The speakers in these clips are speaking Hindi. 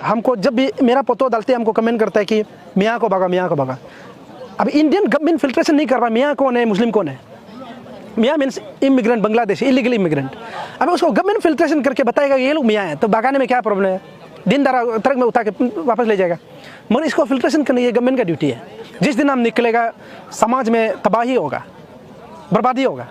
हमको जब भी मेरा फोटो डालते हैं हमको कमेंट करता है कि मियाँ को भगा, मियाँ को भगा। अब इंडियन गवर्नमेंट फिल्ट्रेशन नहीं कर पा, मियाँ कौन है, मुस्लिम कौन है? मियाँ means immigrant, Bangladeshi illegal immigrant. अब उसको गवर्नमेंट फिल्ट्रेशन करके बताएगा ये लोग मियाँ हैं, तो भगाने में क्या प्रॉब्लम है? दिन दरा ट्रक में उठा के वापस ले जाएगा। मगर इसको फिल्ट्रेशन करना ये गवर्नमेंट का ड्यूटी है। जिस दिन हम निकलेगा समाज में तबाही होगा, बर्बादी होगा।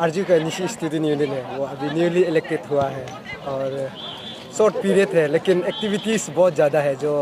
आरजू का निशी स्टूडेंट यूनियन है वो अभी न्यूली इलेक्टेड हुआ है और शॉर्ट पीरियड है, लेकिन एक्टिविटीज़ बहुत ज़्यादा है जो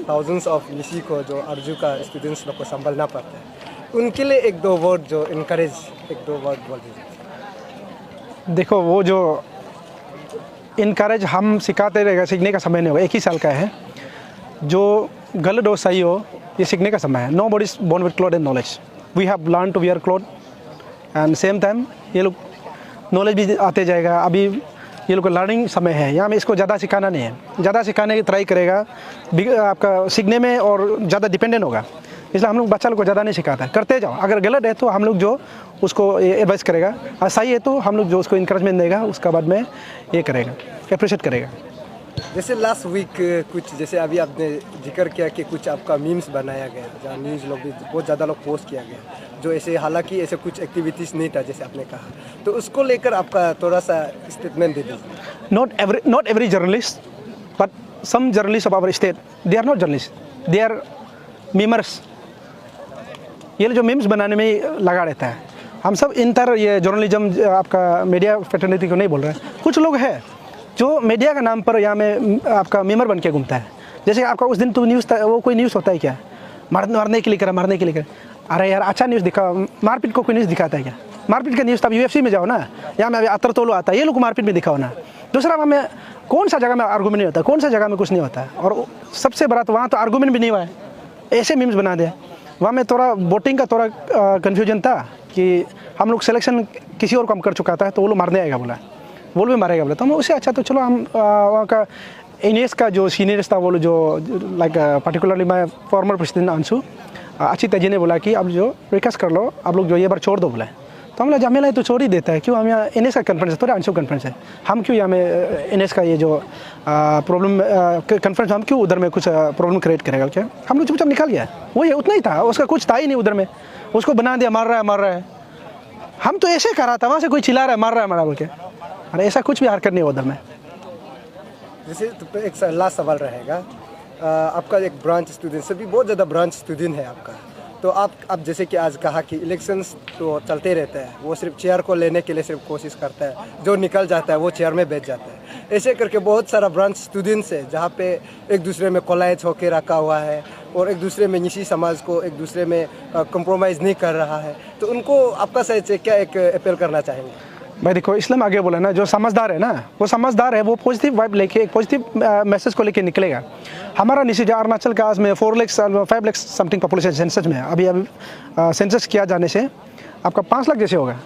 थाउजेंड्स ऑफ निशी को जो आरजू का स्टूडेंट्स लोग को संभालना पड़ता है। उनके लिए एक दो वर्ड जो इनकरेज, एक दो वर्ड बोल दीजिए। देखो, वो जो इनकरेज हम सिखाते रहेगा, सीखने का समय नहीं होगा, 1 ही साल का है। जो गलत हो सही हो, ये सीखने का समय है। Nobody is born with cloth and knowledge. We have learn to wear cloth and same time ये लोग नॉलेज भी आते जाएगा। अभी ये लोग का लर्निंग समय है, यहाँ में इसको ज़्यादा सिखाना नहीं है। ज़्यादा सिखाने की ट्राई करेगा आपका सीखने में और ज़्यादा डिपेंडेंट होगा, इसलिए हम लोग बच्चा लोग को ज़्यादा नहीं सिखाता है। करते जाओ, अगर गलत है तो हम लोग जो उसको एडवाइस करेगा, और सही है तो हम लोग जो उसको इंकरेजमेंट देगा, उसका बाद में ये करेगा, अप्रिशिएट करेगा। जैसे लास्ट वीक कुछ, जैसे अभी आपने जिक्र किया कि कुछ आपका मीम्स बनाया गया, जहाँ न्यूज़ लोग भी बहुत ज़्यादा लोग पोस्ट किया गया, जो ऐसे हालांकि ऐसे कुछ एक्टिविटीज़ नहीं था जैसे आपने कहा, तो उसको लेकर आपका थोड़ा सा स्टेटमेंट दे दीजिए। Not every journalist, but some journalist of our state, they are not journalist, they are memers. ये जो मीम्स बनाने में लगा रहता है, हम सब इंटर ये जर्नलिज्म आपका मीडिया फ्रेटर्निटी को नहीं बोल रहे हैं। कुछ लोग हैं जो मीडिया का नाम पर यहाँ में आपका मीमर बन के घूमता है। जैसे आपका उस दिन तो न्यूज़ था, वो कोई न्यूज़ होता है क्या? मारने के लिए करा, मारने के लिए करा। अरे यार, अच्छा न्यूज़ दिखा, मारपीट को कोई न्यूज़ दिखाता है क्या? मारपीट का न्यूज़ तब UFC में जाओ ना, यहाँ में अभी अतर तोलो आता है, ये लोग मारपीट में दिखाओ ना। दूसरा, वहाँ में कौन सा जगह में आर्गूमेंट नहीं होता, कौन सा जगह में कुछ नहीं होता है। और सबसे बड़ा तो वहाँ तो आर्गूमेंट भी नहीं हुआ है, ऐसे मीम्स बना दिया। वहाँ में थोड़ा वोटिंग का थोड़ा कन्फ्यूजन था कि हम लोग सिलेक्शन किसी और काम कर चुका था, तो वो लोग मारने आएगा बोला, वो भी मारेगा बोला। तो हम उससे अच्छा तो चलो हम वहाँ का इनेस का जो सीनियर्स था, वो जो लाइक पर्टिकुलरली मैं फॉर्मर प्रेसिडेंट अंशु अच्छी तेजी ने बोला कि अब जो रिक्वेस्ट कर लो, आप लोग जो ये बार छोड़ दो बोला। तो हम लोग जमेला तो छोड़ ही देता है, क्यों हम यहाँ एन का कॉन्फ्रेंस है, थोड़ा अंशु कॉन्फ्रेंस है, हम क्यों यहाँ में एन का ये जो प्रॉब्लम कॉन्फ्रेंस हम क्यों उधर में कुछ प्रॉब्लम क्रिएट करेगा क्या? हम लोग चुपचाप निकल गया, वो ये उतना ही था, उसका कुछ था ही नहीं उधर में, उसको बना दिया मार रहा है। हम तो ऐसे कर रहा था, वहाँ से कोई चिल्ला रहा है मार रहा है बोल के, अरे ऐसा कुछ भी हरकत नहीं है उधर में। जैसे तो एक लास्ट सवाल रहेगा, आपका एक ब्रांच स्टूडेंट, सभी बहुत ज़्यादा ब्रांच स्टूडेंट है आपका, तो आप जैसे कि आज कहा कि इलेक्शंस तो चलते रहते हैं, वो सिर्फ चेयर को लेने के लिए सिर्फ कोशिश करता है, जो निकल जाता है वो चेयर में बैठ जाता है। ऐसे करके बहुत सारा ब्रांच स्टूडेंट्स है जहाँ पे एक दूसरे में कोलाइज होके रखा हुआ है और एक दूसरे में निशी समाज को एक दूसरे में कंप्रोमाइज़ नहीं कर रहा है, तो उनको आपका सही क्या एक अपील करना चाहेंगे? भाई देखो, इस्लाम आगे बोला ना, जो समझदार है ना, वो समझदार है, वो पॉजिटिव वाइब लेके एक पॉजिटिव मैसेज को लेके निकलेगा। हमारा निशी जो अरुणाचल का आज में 4 lakh 5 lakh something population census में, अभी सेंसस किया जाने से आपका 5 लाख जैसे होगा।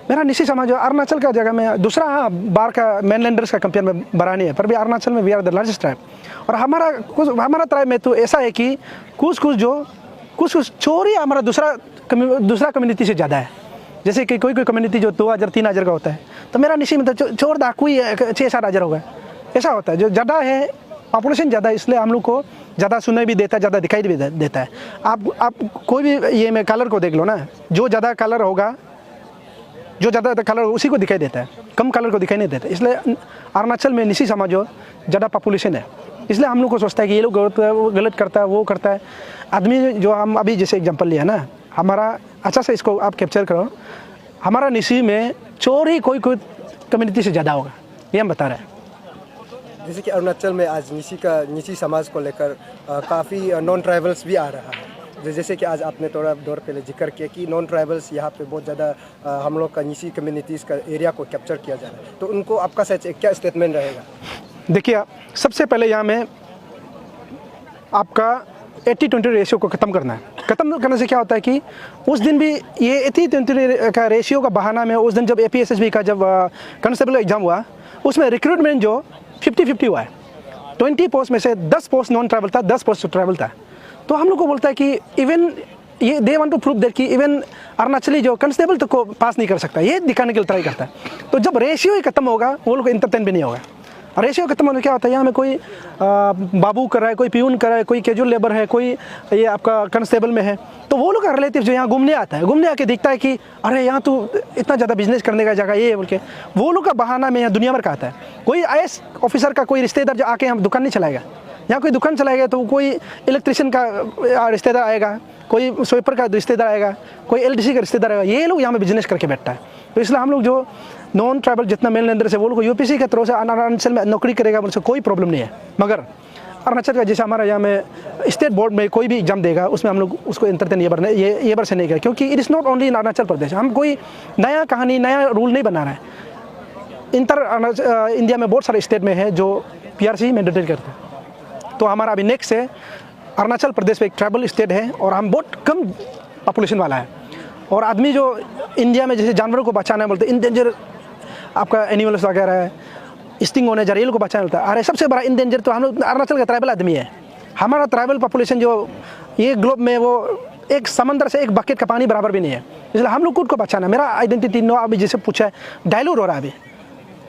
मेरा निशी समाज जो अरुणाचल का जगह में दूसरा, हाँ बाहर का मेनलैंडर्स का कंपेयर में बड़ा नहीं है, पर भी अरुणाचल में we are the largest tribe. और हमारा ट्राइब में तो ऐसा है कि कुछ चोरी हमारा दूसरा कम्युनिटी से ज़्यादा है। जैसे कि कोई कम्युनिटी जो 2000-3000 का होता है, तो मेरा निशी में तो चोर डाकू ही 6-7 हज़ार होगा, ऐसा होता है। जो ज़्यादा है, पॉपुलेशन ज़्यादा है, इसलिए हम लोग को ज़्यादा सुनाई भी देता है, ज़्यादा दिखाई भी देता है। आप कोई भी ये में कलर को देख लो ना, जो ज़्यादा कलर होगा, जो ज़्यादा कलर उसी को दिखाई देता है, कम कलर को दिखाई नहीं देता। इसलिए अरुणाचल में निशी समाज जो ज़्यादा पॉपुलेशन है, इसलिए हम लोग को सोचता है कि ये लोग गलत करता है, वो करता है। आदमी जो हम अभी जैसे एग्जाम्पल लिया ना, हमारा अच्छा से इसको आप कैप्चर करो, हमारा निशी में चोर ही कोई कम्युनिटी से ज़्यादा होगा, ये हम बता रहे हैं। जैसे कि अरुणाचल में आज निशी समाज को लेकर काफ़ी नॉन ट्राइबल्स भी आ रहा है, जैसे कि आज आपने थोड़ा दौर पहले जिक्र किया कि नॉन ट्राइबल्स यहाँ पे बहुत ज़्यादा हम लोग का निशी कम्युनिटीज़ का एरिया को कैप्चर किया जा रहा है, तो उनको आपका सच क्या स्टेटमेंट रहेगा? देखिए, सबसे पहले यहाँ में आपका 80-20 रेशियो को ख़त्म करना है। ख़त्म करने से क्या होता है कि उस दिन भी ये 80-20 का रेशियो का बहाना में, उस दिन जब APSSB का जब कांस्टेबल एग्ज़ाम हुआ, उसमें रिक्रूटमेंट जो 50-50 हुआ है। 20 पोस्ट में से 10 पोस्ट नॉन ट्राइबल था, 10 पोस्ट ट्राइबल था। तो हम लोग को बोलता है कि इवन ये they want to prove that कि इवन अरुणाचली जो कांस्टेबल तो को पास नहीं कर सकता, ये दिखाने के लिए ट्राई करता है। तो जब रेशियो ही खत्म होगा, वो लोग इंटरटेन भी नहीं होगा। रेशियो खत्म होने क्या होता है, यहाँ में कोई बाबू कर रहा है, कोई प्यून कर रहा है, कोई कैजुअल लेबर है, कोई ये आपका कांस्टेबल में है, तो वो लोग का रिलेटिव जो यहाँ घूमने आता है, घूमने आके दिखता है कि अरे यहाँ तो इतना ज़्यादा बिजनेस करने का जगह ये है बोल के, वो लोग का बहाना में यहाँ दुनिया भर का आता है। कोई IAS ऑफिसर का कोई रिश्तेदार जो आके यहाँ दुकान नहीं चलाएगा, यहाँ कोई दुकान चलाएगा तो कोई इलेक्ट्रिशियन का रिश्तेदार आएगा, कोई स्वीपर का रिश्तेदार आएगा, कोई LDC का रिश्तेदार आएगा, ये लोग यहाँ में बिजनेस करके बैठता है। तो इसलिए हम लोग जो नॉन ट्राइबल जितना मेनलैंडर से, वो लोग UPSC के थ्रू से अरुणाचल में नौकरी करेगा, मुझसे कोई प्रॉब्लम नहीं है। मगर अरुणाचल का जैसे हमारा यहाँ में स्टेट बोर्ड में कोई भी एग्जाम देगा, उसमें हम लोग उसको इंटरटेन ये बार से नहीं करें, क्योंकि it is not only in Arunachal Pradesh. हम कोई नया कहानी, नया रूल नहीं बना रहे हैं। इंडिया में बहुत सारे स्टेट में है जो PRC मैंडेटरी करते हैं। तो हमारा अभी नेक्स्ट है अरुणाचल प्रदेश में, एक ट्राइबल स्टेट है और हम बहुत कम पॉपुलेशन वाला है। और आदमी जो इंडिया में जैसे जानवरों को बचाना है, बोलते इंडेंजर आपका एनिमल्स वगैरह है, स्टिंग होने जा रही है, को बचाना होता है। अरे सबसे बड़ा इंडेंजर तो हम लोग अरुणाचल का ट्राइबल आदमी है। हमारा ट्राइबल पॉपुलेशन जो ये ग्लोब में, वो एक समंदर से एक बकेट का पानी बराबर भी नहीं है। इसलिए हम लोग खुद को बचाना, मेरा आइडेंटिटी नो अभी जैसे पूछा है डायलूट हो रहा है। अभी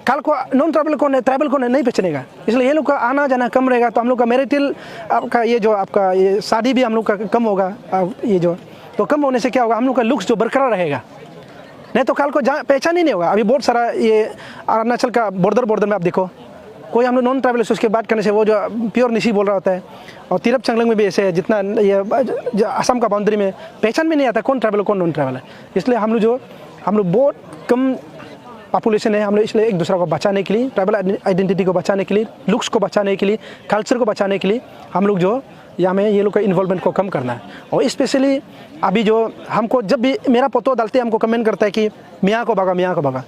कल को नॉन ट्राइबल कौन है, ट्राइबल कौन है, नहीं पहचानेगा। इसलिए ये लोग का आना जाना कम रहेगा, तो हम लोग का मैरिटल आपका ये जो आपका ये शादी भी हम लोग का कम होगा। ये जो तो कम होने से क्या होगा, हम लोग का लुक्स जो बरकरार रहेगा, नहीं तो कल को पहचान ही नहीं होगा। अभी बहुत सारा ये अरुणाचल का बॉर्डर में आप देखो, कोई हम लोग नॉन ट्राइबल से उसके बात करने से वो जो प्योर निशी बोल रहा होता है। और तिरप चंगलंग में भी ऐसे है, जितना ये असम का बाउंड्री में पहचान भी नहीं आता कौन ट्राइबल कौन नॉन ट्राइबल है। इसलिए हम लोग बहुत कम पॉपुलेशन है। हम लोग इसलिए एक दूसरे को बचाने के लिए, ट्राइबल आइडेंटिटी को बचाने के लिए, लुक्स को बचाने के लिए, कल्चर को बचाने के लिए हम लोग जो यहाँ में ये लोग का इन्वॉल्वमेंट को कम करना है। और स्पेशली अभी जो हमको जब भी मेरा पोतो डालते हैं, हमको कमेंट करता है कि मियाँ को भगा, मियाँ को भगा।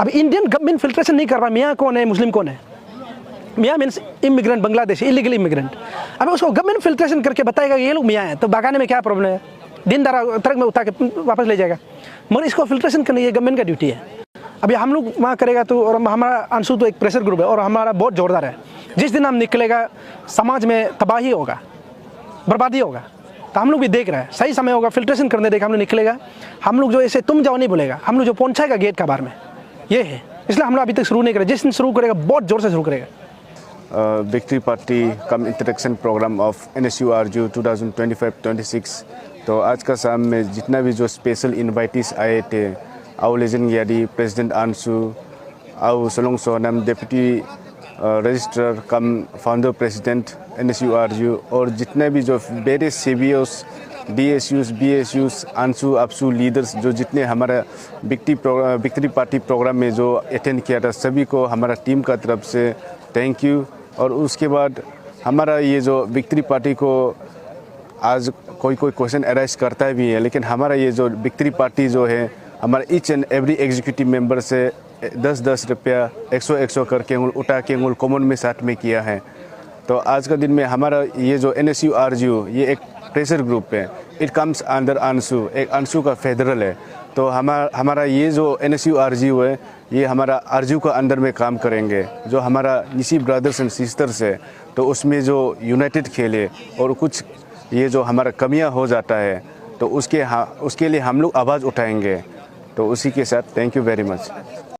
अभी इंडियन गवर्नमेंट फिल्ट्रेशन नहीं कर रहा मियाँ कौन है, मुस्लिम कौन है। मियाँ means immigrant, Bangladeshi illegal immigrant. अब उसको गवर्नमेंट फिल्ट्रेशन करके बताएगा ये लोग मियाँ हैं, तो भगाने में क्या प्रॉब्लम है, दिन दारा ट्रक में उतार के वापस ले जाएगा। मगर इसको फिल्ट्रेशन करना ये गवर्नमेंट का ड्यूटी है। अभी हम लोग वहाँ करेगा तो, और हमारा अंशु तो एक प्रेशर ग्रुप है और हमारा बहुत जोरदार है। जिस दिन हम निकलेगा समाज में तबाही होगा, बर्बादी होगा। तो हम लोग भी देख रहे हैं, सही समय होगा, फिल्ट्रेशन करने देगा, हम लोग निकलेगा। हम लोग जो ऐसे तुम जाओ नहीं बोलेगा, हम लोग जो पहुँचाएगा गेट का बार में, ये है। इसलिए हम लोग अभी तक शुरू नहीं करें, जिस दिन शुरू करेगा बहुत ज़ोर से शुरू करेगा। Victory party come interaction programme of NSU-RGU 2025-26। तो आज का शाम में जितना भी जो स्पेशल इन्वाइटीज आए थे, आओ लेजेंड यादी, प्रेसिडेंट आंसू, आओ सलोंग सोनम, डिप्टी रजिस्ट्रार कम फाउंडर प्रेसिडेंट NSU-RGU, और जितने भी जो वेरियस CBOs, DSUs, BSUs, आंसू अपसू लीडर्स जो जितने हमारा विक्ट्री पार्टी प्रोग्राम में जो अटेंड किया था, सभी को हमारा टीम का तरफ से थैंक यू। और उसके बाद हमारा ये जो विक्ट्री पार्टी को आज कोई क्वेश्चन अराइज करता भी है, लेकिन हमारा ये जो विक्ट्री पार्टी जो है, हमारा each and every executive member से 10-10 रुपया 100-100 करके उठा के कॉमन में साथ में किया है। तो आज का दिन में हमारा ये जो NSU-RGU ये एक प्रेशर ग्रुप है, इट कम्स अंडर आंसू, एक आंसू का फेडरल है। तो हमारा ये जो NSU-RGU है, ये हमारा RGU का अंडर में काम करेंगे। जो हमारा निशी ब्रदर्स एंड सिस्टर्स है, तो उसमें जो यूनाइटेड खेले और कुछ ये जो हमारा कमियां हो जाता है, तो उसके लिए हम लोग आवाज़ उठाएंगे। तो उसी के साथ थैंक यू वेरी मच।